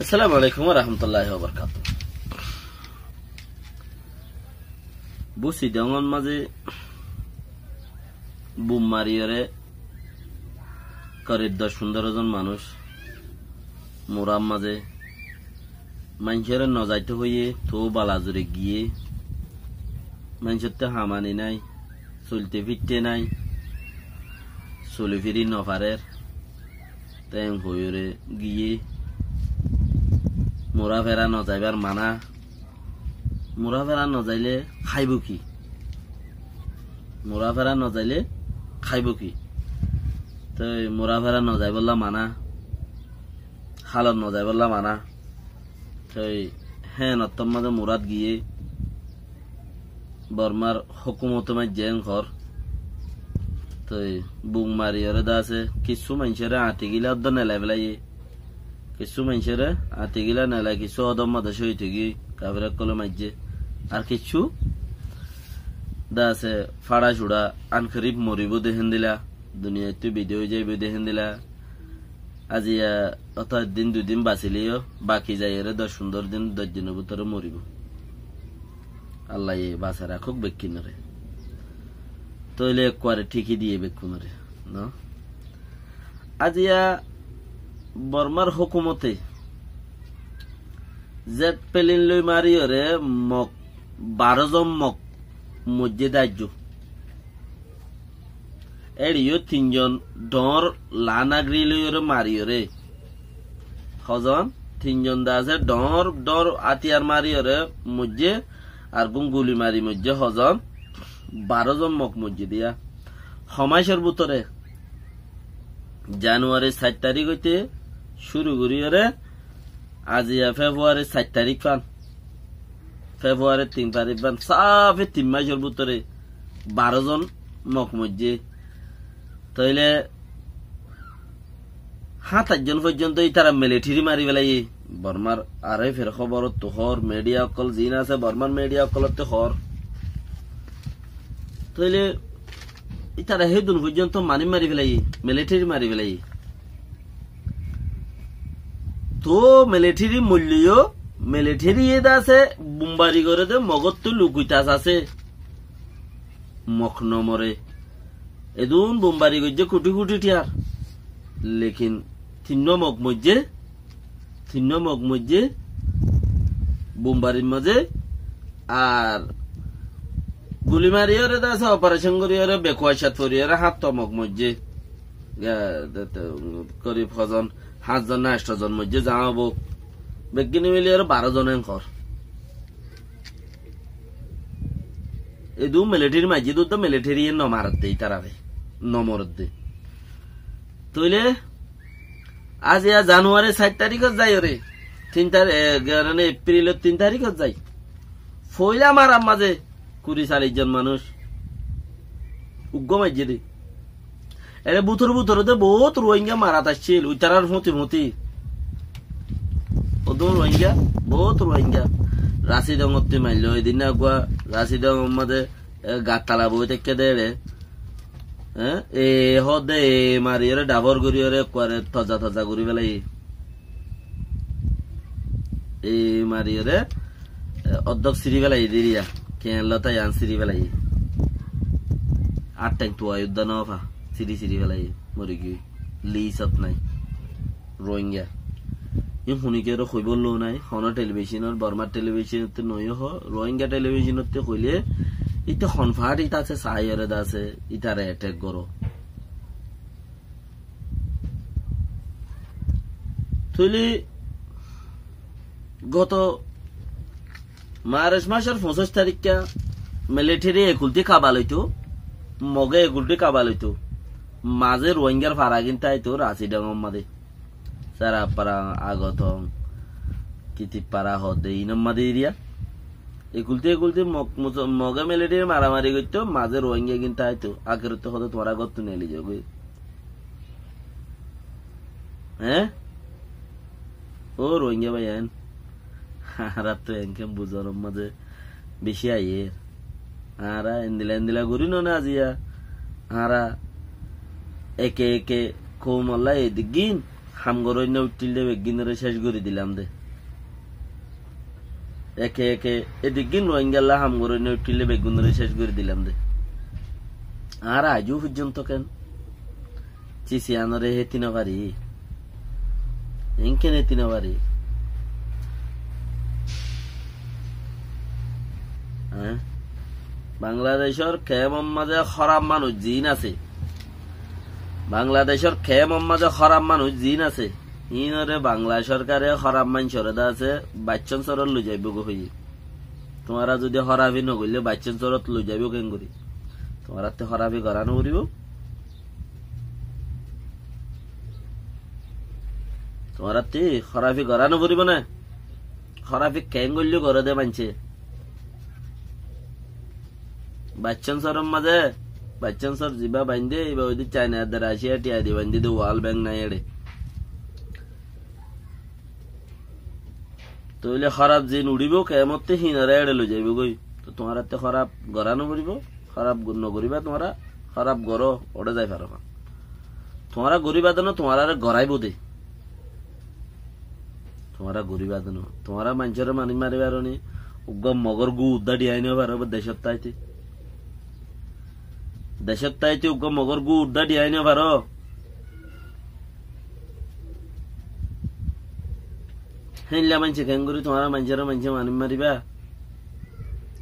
আসসালামু আলাইকুম ওয়া রাহমাতুল্লাহি ওয়া বারাকাতুহু। বুঝি দেওয়ার মাঝে বুম মারিয়ারে করে 10-15 জন মানুষ মোরাম মাঝে মানুষের নজাইতে হইয়ে তো বালাজুরে গিয়ে মানুষের তো হামানি নাই, চলতে ফিরতে নাই, চলে ফিরি নফারের তাই হইরে গিয়ে মোরা ফেরা নজাইবার মানা। মোরা ফেরা নজাইলে খাইব কি? মোরা ফেরা নজাইলে খাইব কি? তো মোরা ফেরা নজাই বললা মানা, হালত নজাই বললা মানা। তো হ্যাঁ নত্তম মাঝে মুরাদ গিয়ে বর্মার হুকুমত জেন ঘর তো বুক মারিয়রে দা আছে কিছু মানুষের আটি গিলা অর্ধ নেলাই বেলাই, কিছু মানুষের আটি গিলা নেলাই, কিছু অদম মাদা সই থেকে কাপড় কলে মাইজে, আর কিছু দা আছে ফাড়া ছুড়া আনখরিব মরিব দেখেন দিলা, দুনিয়াতে ভিডিও যাইব দেখেন দিলা। আজি অত দিন দুদিন বাঁচিলেও বাকি যাই 10-15 দিন 10 দিনের ভিতরে মরিব। আল্লাহ বাঁচা রাখুক বেক্ষিনরে, তৈলে একবারে ঠিকই দিয়ে বেক্ষুনরে না। আজিয়া বর্মার হুকুমতে জেট পেলিন লই মারিয়রে মক 12 জন মক মসজিদ আজ এড়িও 3 জন ডর লানাগ্রি লইরে মারিয়রে হজন 3 জন দা আছে ডর ডর আতিয়ার মারিয়রে মসজিদ আর গুলি মারি মসজিদ হজন 12 জন মক মসজিদ দিয়া সমাজের ভিতরে জানুয়ারি 7 তারিখ হইতে শুরু করিয়রে আজিয়া ফেব্রুয়ারি 7 তারিখ পান, ফেব্রুয়ারি 3 তারিখ পান, সাফে 3 মাসের ভিতরে 12 জন মক মসজিদ। তাইলে 7-8 জন পর্যন্ত তারা মিলিটারি মারি বেলাই বর্মার। আরে ফের খবর তো হর মিডিয়া অকল জিন আছে বর্মার মিডিয়া অকলতে হর। তাইলে তারা হেদুন পর্যন্ত মানি মারি ফেলাই, মিলিটারি মারি ফেলাই। তো মিলিটারি মূল্য মিলিটারি এদা আছে বুম্বারি করে দে মগত তো লুকুইতাস আছে মখ নমরে এদুন বুম্বারি গজ্জে কোটি কোটি টিয়ার, লেকিন 3 মগ মজ্জে বুম্বারির মাঝে আর গুলি মারিয়রে আছে অপারেশন করিয়রে বেকুয়াশাত ফরিয়রে 7 মগ মজ্জে করিব হজন 7 জন না 8 জন মজ্জে যাওয়াবো বেগিনি মিলিয়রে 12 জনের ঘর এদু মিলিটারি মাঝে তো মিলিটারি নমারত দেই তারারে নমরত দে। তইলে আজ জানুয়ারি 7 তারিখত যাই রে 3 তারিখ এপ্রিলের 3 তারিখত যাই ফইলা মারাম মাঝে 20-40 জন মানুষ উগ্র মাঝে দে এরে বুথর বহুত রোহিঙ্গা মারাত আসছিল উইতারার মতি ওদম রোহিঙ্গা বহুত রোহিঙ্গা রাশিদঙ্গতে মারল এদিন না গুয়া রাশিদঙ্গ মাঝে গাতালা বই থেকে দে রে হ্যাঁ এ হদে মারিয়রে ডাবর করিয়রে করে তজা করি বেলাই এ মারিয়রে অর্ধক সিঁড়ি বেলাই দিরিয়া কেনলতাই আন সিঁড়ি বেলাই 8 টাইম তো আয়ুদ্ধ নফা সিঁড়ি বেলাই মরি গিয়ে লিসত নাই রোহিঙ্গা ই শুনিকে কই বললো নাই হন টেলিভিশনের বর্মার টেলিভিশনতে নয় হ রোহিঙ্গা টেলিভিশনতে কইলে ইটা হনফাট ইটা আছে সাইরে দা আছে ইটারে অ্যাটাক করো। তুলি গত মার্চ মাসের 25 তারিখে মিলিটারি একুলটি কাবাল হইতো মগে একুলটি কাবাল হইতো মাঝে রোহিঙ্গার ফারা কিনতে আইতো রাশিডাঙ্গম মাদে সারা পারা আগত কিতি পারা হদে ইনম্মাদে এরিয়া একুলতে মগে মিলিটারি মারামারি করতো মাঝে রোহিঙ্গা কিনতে আইতো আগের তো হতো তোমার আগত নেলি যাবে হ্যাঁ ও রোহিঙ্গা ভাই হারা তো এনকে বুঝার মাঝে বেশি আইয়ে হারা এন্দিলা ঘুরি না আজিয়া হারা একে একে কৌমল্লা এদিক গিন হামগরইনে উঠিলে বেগিনরে শেষ করে দিলাম দে একে একে এদিকিন রোহিঙ্গাল্লা হামগরইনে উঠিলে বেগুনরে শেষ করে দিলাম দে আর আজও পর্যন্ত কেন চিসিয়ানরে হেতি না পারি ইনকেন হেতি না পারি বাংলাদেশের খেম মাঝে খরাব মানুষ জিন আছে বাংলাদেশের খেম মাঝে খরাব মানুষ জিন আছে ইনরে বাংলা সরকারে খরাব মানুষরে দা আছে বাচ্চন চরত লই যাইব গো হই তোমারা যদি খরাবি নগইলে বাচ্চন চরত লই যাইব কেন করি তোমারা তে খরাবি করানো করিব তোমারা তে খরাবি করানো করিব না খরাবি কেন গইলে করে দে মানছে বাচ্চন সরম মাঝে বাচ্চন সর জিবা বাইন্দে এবার ওই চাইনা রাশিয়া টিয়া দি বাইন্দে দে ওয়াল ব্যাংক নাই এড়ে তইলে খারাপ জিন উড়িব কেমতে হিনারে এড়ে লই যাইব গই তো তোমার হাতে খারাপ গড়ানো করিব খারাপ নগরিবা তোমারা খারাপ গড় ওড়ে যাই পারো তোমারা গরিবা দেন তোমারা গড়াইব দে তোমারা গরিবা দেন তোমারা মানুষের মানি মারিবার নি উগম মগর গু উদ্দাডি আইনে পারো দেশের তাইতে উগম মগর গু উদ্দাডি আইনে পারো হেনলা মানছে কেন করি তোমার মানুষের মানুষে মানি মারিবা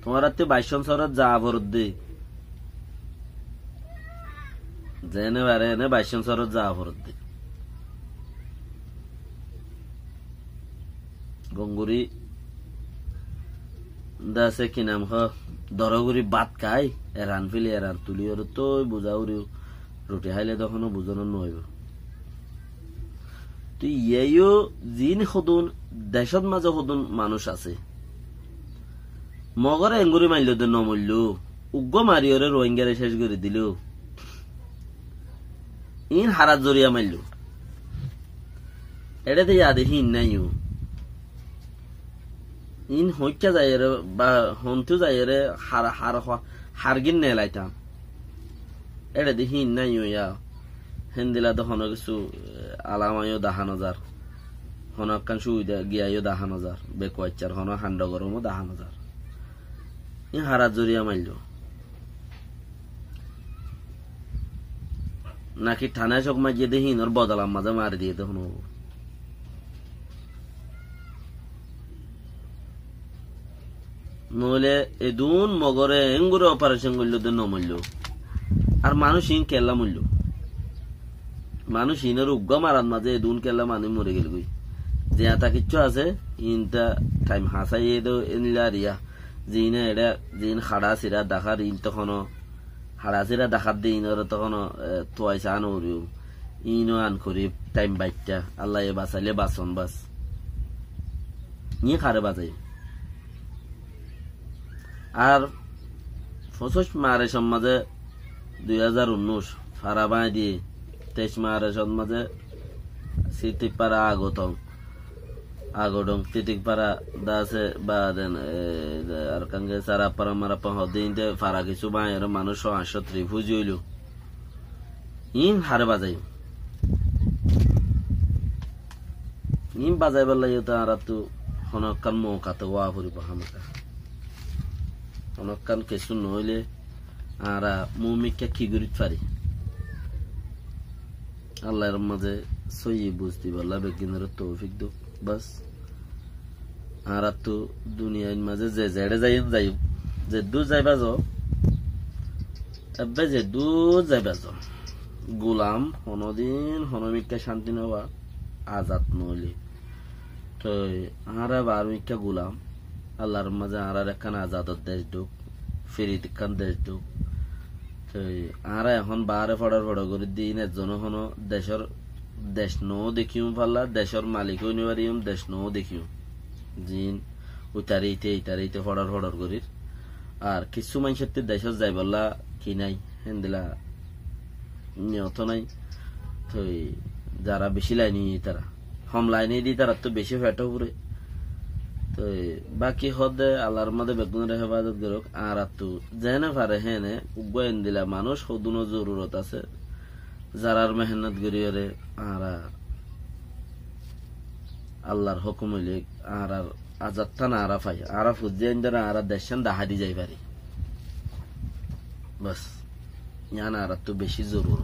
তোমার হাতে বাইশন শহরত যা ভরত দে জেনে বারে এনে বাইশন শহরত যা ভরত দে গঙ্গুরি দাসে কি নাম হ দরগুরি বাত খাই এরান ফিলি এরান তুলি ওর তো বুঝাউরি রুটি খাইলে তখনও বুঝানো নইব তুই ইয়েও জিন সদুন দেশত মাঝে সদুন মানুষ আছে মগরে এঙ্গুরি মারল দে নমরল উগ্র মারিওরে রোহিঙ্গারে শেষ করে দিল ইন হারাত জরিয়া মারল এটাতে ইয়াদে হিন নাইও ইন হইকা যায় রে বা হন্তু যায় রে হারগিন নেলাইতাম এটা দি হিন নাইও ইয়া হেন্দিলা তো হন কিছু আলামাইও দাহান হাজার হন কান সুবিধা গিয়াইও দাহান হাজার বেকুয়াচার হন হান্ড গরমও দাহান হাজার ই হারাত জরিয়া মারল নাকি থানায় চক মাজিয়ে দিয়ে হিনর বদলাম মাঝে মারি দিয়ে তখন নইলে এদুন মগরে এঙ্গুরে অপারেশন করল তো নমরল আর মানুষ ইন কেল্লা মরল মানুষ ইনের উগ্র মারার মাঝে এদুন কেল্লা মানুষ মরে গেল গই যে তা কিচ্ছু আছে ইনটা টাইম হাসাই এনিলা রিয়া জিনে এটা জিন হাড়া সিরা দেখার ইন তখন হাড়া সিরা দেখার দিয়ে ইনর তখন তোয়াইসা আন উড়িও ইনও আন করি টাইম বাইটটা আল্লাহ বাঁচাইলে বাঁচন বাস নিয়ে খারে বাজাই আর 25 মার্চ মাঝে 2019 ফারাবাই দিয়ে 23 মার্চ মাঝে সিটিপাড়া আগডং তিটিকপাড়া দাসে বা দেন আর কাঙ্গে সারা পারা মারা পহদিনতে ফারা কিছু বাইরে মানুষ 800 রিফিউজি হইল ইন হারে বাজাই ইন বাজাইবার লাগে তো আর তো হনকান মৌকাতে ওয়া ফুরিব হামকা অনকান কিছু নইলে আর মুমিকা কি করিতে পারি আল্লাহর মাঝে সই বুঝতে পারলা বেগিনের তৌফিক দো বাস আর তো দুনিয়ার মাঝে যে জেড়ে যাই যে দূর যাইবা যাও এবে যে দূর যাইবা যাও গোলাম হনদিন হনমিকা শান্তি নেওয়া আজাদ নইলে তো আর বারমিকা গোলাম আল্লাহর মাঝে আর একখান আজাদত দেশ ঢুক ফেরিত খান দেশ ঢুক আর এখন বারে ফড়ার ফড়া করে দিন একজন হন দেশের দেশ নও দেখিও পারলা দেশের মালিক নিবারিম দেশ নও দেখিও জিন উতারিতে ফড়ার ফড়ার করির আর কিছু মানুষের দেশের যাই বললা কি নাই হেন্দিলা নিয়ত নাই তো যারা বেশি লাইনি তারা হম লাইনে দি তারা তো বেশি ফেটো পুরে তো বাকি হদে আল্লাহর মধ্যে বেগুনের হেফাজত করুক আর তো যেনে পারে হেনে উগ্গয়ন দিলা মানুষ সদুনো জরুরত আছে যারার মেহনত করিয়ে আর আল্লাহর হুকুম হইলে আর আজাদ থানা আরা পাই আরা ফুজিয়ান দ্বারা আরা দেশান দাহাদি যাই পারি বাস ইয়ান আর তো বেশি জরুর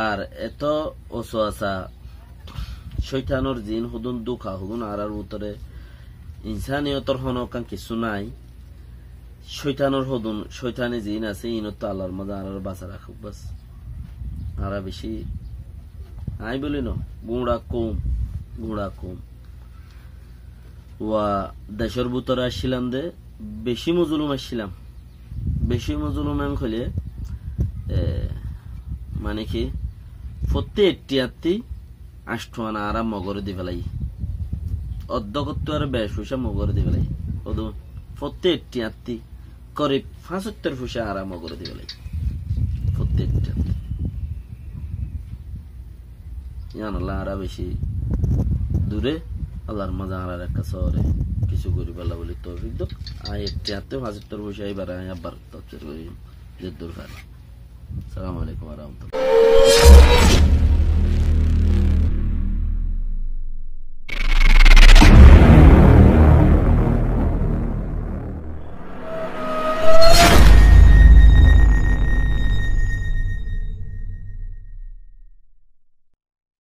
আর এত ওসওয়াসা শয়তানোর জিন হুদুন দুঃখা হুদুন আর উত্তরে ইনসানিয়তর হনকান কিছু নাই শয়তানোর হুদুন শয়তানি জিন আছে ইনত আল্লাহর মাঝে আর বাঁচা রাখুক বাস আরা বেশি আই বলি ন গুঁড়া কম ওয়া দেশের ভিতরে আসছিলাম দে বেশি মজলুম আসছিলাম বেশি মজলুম হলে মানে কি প্রত্যেকটি আষ্টুয়ানা আরাম মগরে দি ফেলাই অর্ধকত্ব আর বেশ পয়সা মগরে দি ফেলাই প্রত্যেকটি করে 75 পয়সা আরাম মগরে দি ফেলাই প্রত্যেকটি আল্লাহ আরা বেশি দূরে আল্লাহর মাঝে আর একটা শহরে কিছু করি পাল্লা বলি তৌফিক দো আয় 75 পয়সা এবার আবার তফসির করি যে দূর সালাম আলাইকুম ওয়া রাহমাতুল্লাহ